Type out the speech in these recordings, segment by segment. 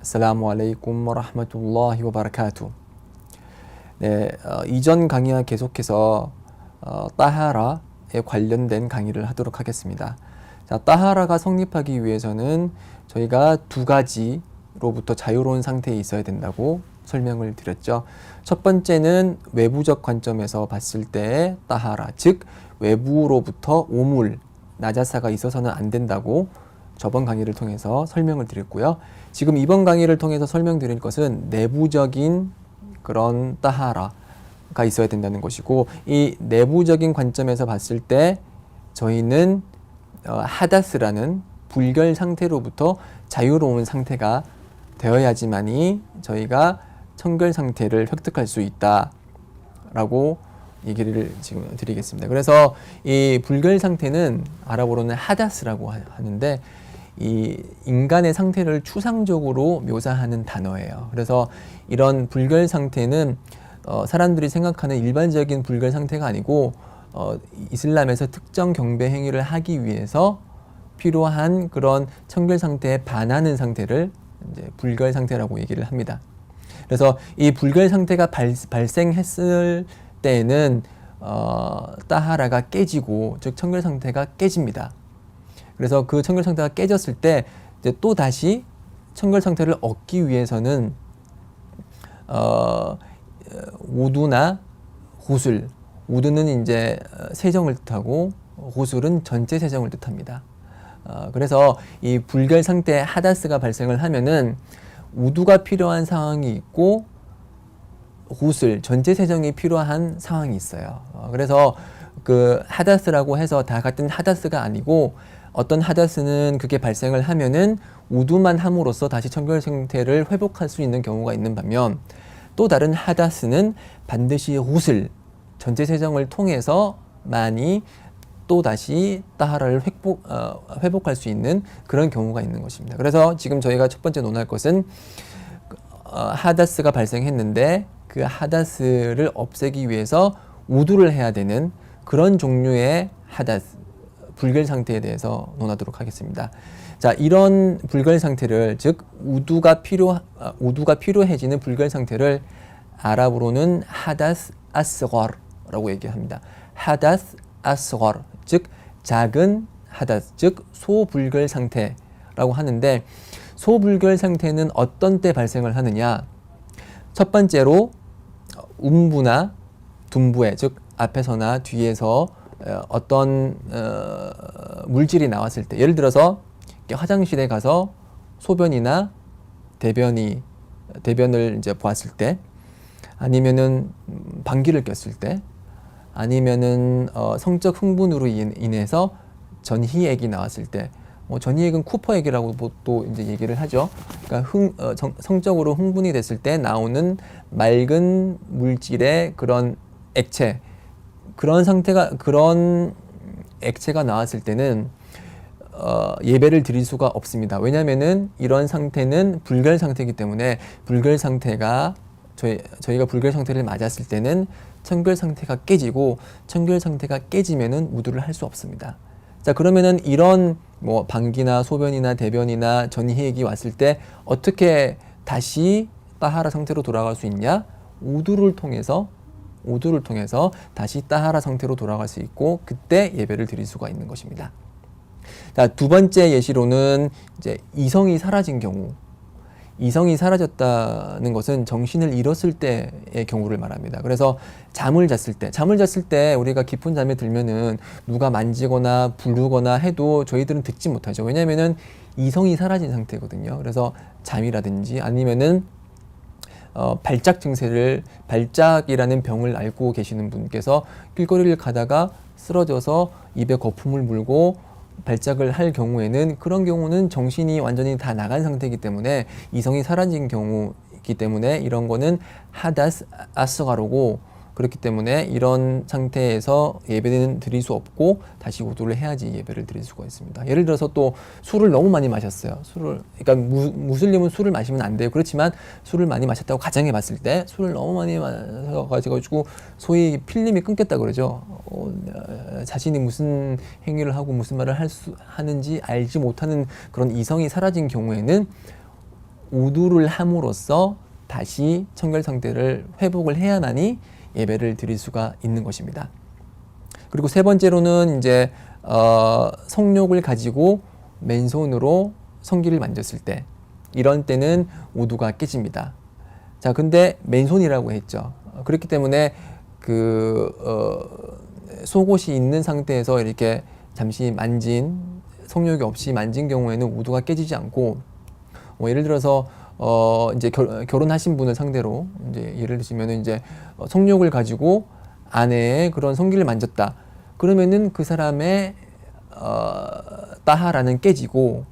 아스살라무 알라이쿰 와라흐마툴라히 와바라카투. 네, 이전 강의와 계속해서 따하라에 관련된 강의를 하도록 하겠습니다. 자, 따하라가 성립하기 위해서는 저희가 두 가지로부터 자유로운 상태에 있어야 된다고 설명을 드렸죠. 첫 번째는 외부적 관점에서 봤을 때의 따하라, 즉 외부로부터 오물, 나자사가 있어서는 안 된다고 저번 강의를 통해서 설명을 드렸고요. 지금 이번 강의를 통해서 설명드릴 것은 내부적인 그런 따하라가 있어야 된다는 것이고, 이 내부적인 관점에서 봤을 때 저희는 하다스라는 불결 상태로부터 자유로운 상태가 되어야지만이 저희가 청결 상태를 획득할 수 있다라고 얘기를 지금 드리겠습니다. 그래서 이 불결 상태는 아랍어로는 하다스라고 하는데, 이 인간의 상태를 추상적으로 묘사하는 단어예요. 그래서 이런 불결 상태는 사람들이 생각하는 일반적인 불결 상태가 아니고 이슬람에서 특정 경배 행위를 하기 위해서 필요한 그런 청결 상태에 반하는 상태를 이제 불결 상태라고 얘기를 합니다. 그래서 이 불결 상태가 발생했을 때에는 따하라가 깨지고, 즉 청결 상태가 깨집니다. 그래서 그 청결 상태가 깨졌을 때 이제 또 다시 청결 상태를 얻기 위해서는 우두나 구슬, 우두는 이제 세정을 뜻하고 구슬은 전체 세정을 뜻합니다. 그래서 이 불결 상태 하다스가 발생을 하면은 우두가 필요한 상황이 있고 구슬, 전체 세정이 필요한 상황이 있어요. 그래서 그 하다스라고 해서 다 같은 하다스가 아니고, 어떤 하다스는 그게 발생을 하면은 우두만 함으로써 다시 청결 상태를 회복할 수 있는 경우가 있는 반면, 또 다른 하다스는 반드시 구슬, 전체 세정을 통해서만이 또 다시 따하라를 회복할 수 있는 그런 경우가 있는 것입니다. 그래서 지금 저희가 첫 번째 논할 것은 하다스가 발생했는데 그 하다스를 없애기 위해서 우두를 해야 되는 그런 종류의 하다스, 불결 상태에 대해서 논하도록 하겠습니다. 자, 이런 불결 상태를, 즉 우두가 필요해지는 불결 상태를 아랍어로는 하다스 아스거르라고 얘기합니다. 하다스 아스거르, 즉 작은 하다스, 즉 소불결 상태라고 하는데, 소불결 상태는 어떤 때 발생을 하느냐? 첫 번째로 움부나 둔부에, 즉 앞에서나 뒤에서 어떤 물질이 나왔을 때, 예를 들어서 화장실에 가서 소변이나 대변을 이제 보았을 때, 아니면은 방귀를 꼈을 때, 아니면은 성적 흥분으로 인해서 전희액이 나왔을 때, 전희액은 쿠퍼액이라고 또 이제 얘기를 하죠. 그러니까 성적으로 흥분이 됐을 때 나오는 맑은 물질의 그런 액체, 그런 액체가 나왔을 때는 예배를 드릴 수가 없습니다. 왜냐하면은 이런 상태는 불결 상태이기 때문에, 불결 상태가 저희가 불결 상태를 맞았을 때는 청결 상태가 깨지고, 청결 상태가 깨지면은 우두를 할 수 없습니다. 자, 그러면은 이런 방귀나 소변이나 대변이나 전희액이 왔을 때 어떻게 다시 따하라 상태로 돌아갈 수 있냐? 우두를 통해서 다시 따하라 상태로 돌아갈 수 있고, 그때 예배를 드릴 수가 있는 것입니다. 자, 두 번째 예시로는 이제 이성이 사라진 경우. 이성이 사라졌다는 것은 정신을 잃었을 때의 경우를 말합니다. 그래서 잠을 잤을 때 우리가 깊은 잠에 들면은 누가 만지거나 부르거나 해도 저희들은 듣지 못하죠. 왜냐면은 이성이 사라진 상태거든요. 그래서 잠이라든지 아니면은 발작이라는 병을 앓고 계시는 분께서 길거리를 가다가 쓰러져서 입에 거품을 물고 발작을 할 경우에는, 그런 경우는 정신이 완전히 다 나간 상태이기 때문에, 이성이 사라진 경우이기 때문에 이런 거는 하다스 아스가르고, 그렇기 때문에 이런 상태에서 예배는 드릴 수 없고 다시 우두를 해야지 예배를 드릴 수가 있습니다. 예를 들어서 또 술을 너무 많이 마셨어요. 그러니까 무슬림은 술을 마시면 안 돼요. 그렇지만 술을 많이 마셨다고 가정해 봤을 때, 술을 너무 많이 마셔가지고 소위 필름이 끊겼다 그러죠. 자신이 무슨 행위를 하고 무슨 말을 하는지 알지 못하는 그런 이성이 사라진 경우에는 우두를 함으로써 다시 청결 상태를 회복을 해야만이 예배를 드릴 수가 있는 것입니다. 그리고 세 번째로는 이제 성욕을 가지고 맨손으로 성기를 만졌을 때, 이런 때는 우두가 깨집니다. 자, 근데 맨손이라고 했죠. 그렇기 때문에 속옷이 있는 상태에서 이렇게 잠시 만진, 성욕이 없이 만진 경우에는 우두가 깨지지 않고, 예를 들어서 이제 결혼하신 분을 상대로 이제 예를 드시면 이제 성욕을 가지고 아내의 그런 성기를 만졌다. 그러면은 그 사람의 따하라는 깨지고,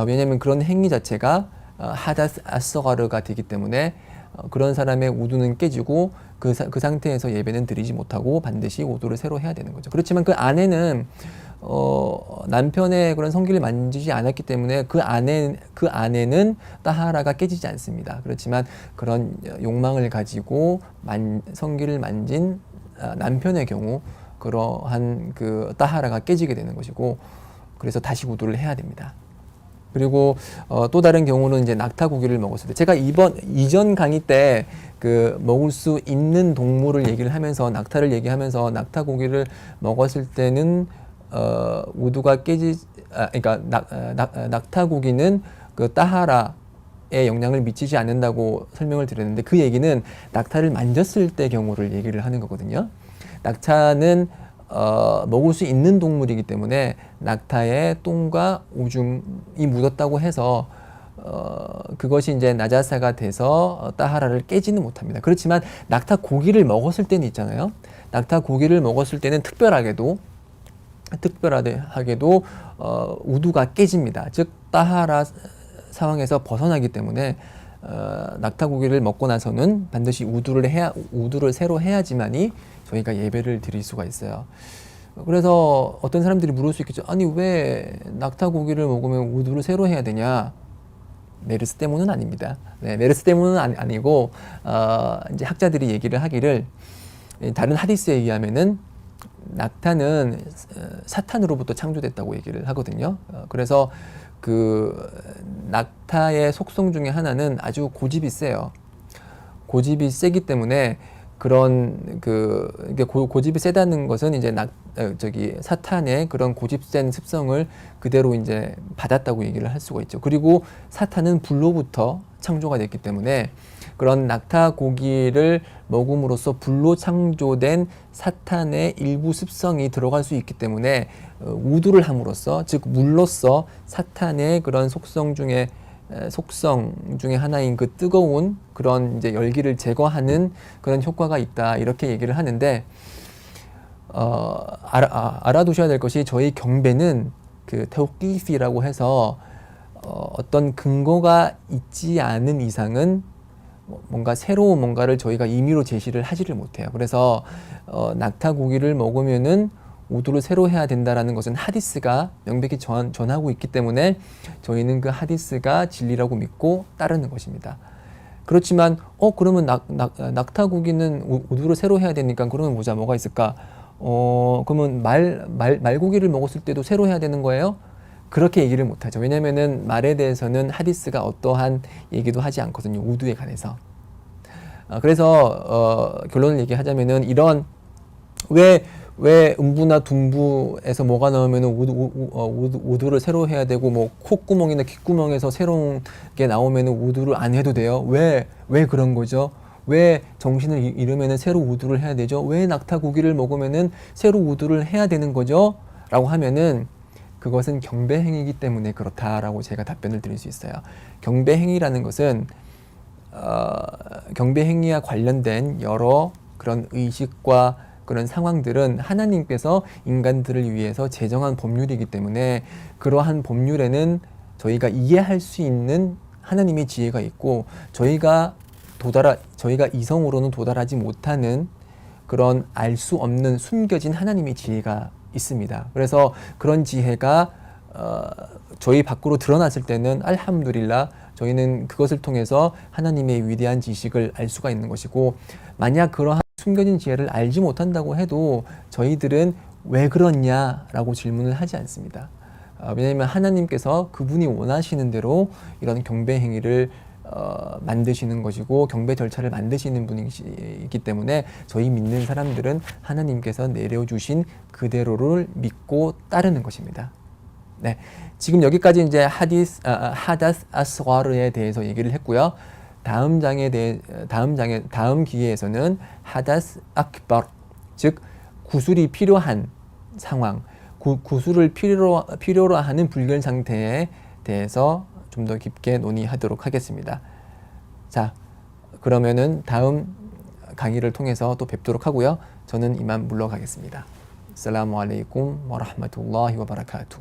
왜냐하면 그런 행위 자체가 하다스 아서가르가 되기 때문에 그런 사람의 우두는 깨지고 그 상태에서 예배는 드리지 못하고 반드시 우두를 새로 해야 되는 거죠. 그렇지만 그 아내는 남편의 그런 성기를 만지지 않았기 때문에 그 아내는 따하라가 깨지지 않습니다. 그렇지만 그런 욕망을 가지고 성기를 만진 남편의 경우 그러한 그 따하라가 깨지게 되는 것이고, 그래서 다시 우두를 해야 됩니다. 그리고 또 다른 경우는 이제 낙타고기를 먹었을 때, 제가 이전 강의 때 먹을 수 있는 동물을 얘기를 하면서 낙타를 얘기하면서 낙타고기를 먹었을 때는 우두가 그러니까 낙타고기는 그 따하라에 영향을 미치지 않는다고 설명을 드렸는데, 그 얘기는 낙타를 만졌을 때 경우를 얘기를 하는 거거든요. 낙타는 먹을 수 있는 동물이기 때문에 낙타의 똥과 오줌이 묻었다고 해서 그것이 이제 나자사가 돼서 따하라를 깨지는 못합니다. 그렇지만 낙타 고기를 먹었을 때는 있잖아요. 낙타 고기를 먹었을 때는 특별하게도 우두가 깨집니다. 즉 따하라 상황에서 벗어나기 때문에 낙타 고기를 먹고 나서는 반드시 우두를 새로 해야지만이 저희가 예배를 드릴 수가 있어요. 그래서 어떤 사람들이 물을 수 있겠죠. 아니, 왜 낙타 고기를 먹으면 우두를 새로 해야 되냐? 메르스 때문은 아닙니다. 네, 메르스 때문은 아니고 이제 학자들이 얘기를 하기를, 다른 하디스에 의하면은 낙타는 사탄으로부터 창조됐다고 얘기를 하거든요. 그래서 그 낙타의 속성 중에 하나는 아주 고집이 세요. 고집이 세기 때문에 그런 고집이 세다는 것은 이제 사탄의 그런 고집센 습성을 그대로 이제 받았다고 얘기를 할 수가 있죠. 그리고 사탄은 불로부터 창조가 됐기 때문에 그런 낙타 고기를 먹음으로써 불로 창조된 사탄의 일부 습성이 들어갈 수 있기 때문에 우두를 함으로써, 즉 물로써 사탄의 그런 속성 중에 하나인 그 뜨거운 그런 이제 열기를 제거하는 그런 효과가 있다, 이렇게 얘기를 하는데, 알아두셔야 될 것이, 저희 경배는 그 테오키피라고 해서 어떤 근거가 있지 않은 이상은 뭔가 새로운 뭔가를 저희가 임의로 제시를 하지를 못해요. 그래서 낙타 고기를 먹으면은 우두를 새로 해야 된다라는 것은 하디스가 명백히 전하고 있기 때문에 저희는 그 하디스가 진리라고 믿고 따르는 것입니다. 그렇지만 그러면 낙타 고기는 우두를 새로 해야 되니까 그러면 뭐가 있을까? 그러면 말고기를 먹었을 때도 새로 해야 되는 거예요? 그렇게 얘기를 못하죠. 왜냐면은 말에 대해서는 하디스가 어떠한 얘기도 하지 않거든요. 우두에 관해서. 그래서 결론을 얘기하자면은 이런 왜 음부나 둥부에서 뭐가 나오면 우두를 새로 해야 되고, 뭐 콧구멍이나 귓구멍에서 새로운 게 나오면 우두를 안 해도 돼요? 왜 그런 거죠? 왜 정신을 잃으면 새로 우두를 해야 되죠? 왜 낙타 고기를 먹으면 새로 우두를 해야 되는 거죠? 라고 하면은 그것은 경배행위이기 때문에 그렇다라고 제가 답변을 드릴 수 있어요. 경배행위라는 것은 경배행위와 관련된 여러 그런 의식과 그런 상황들은 하나님께서 인간들을 위해서 제정한 법률이기 때문에 그러한 법률에는 저희가 이해할 수 있는 하나님의 지혜가 있고, 저희가 이성으로는 도달하지 못하는 그런 알 수 없는 숨겨진 하나님의 지혜가 있습니다. 그래서 그런 지혜가 저희 밖으로 드러났을 때는 알함두릴라, 저희는 그것을 통해서 하나님의 위대한 지식을 알 수가 있는 것이고, 만약 그러한 숨겨진 지혜를 알지 못한다고 해도 저희들은 왜 그렇냐라고 질문을 하지 않습니다. 왜냐하면 하나님께서 그분이 원하시는 대로 이런 경배 행위를 만드시는 것이고 경배 절차를 만드시는 분이기 때문에 저희 믿는 사람들은 하나님께서 내려주신 그대로를 믿고 따르는 것입니다. 네, 지금 여기까지 이제 하다스 아스가르에 대해서 얘기를 했고요. 다음 기회에서는 하다스 악bar, 즉 구술이 필요한 상황, 구술을 필요로 하는 불결 상태에 대해서 좀 더 깊게 논의하도록 하겠습니다. 자, 그러면은 다음 강의를 통해서 또 뵙도록 하고요. 저는 이만 물러가겠습니다. 아살라무 알레이쿰 와라흐마툴라히 와바라카투.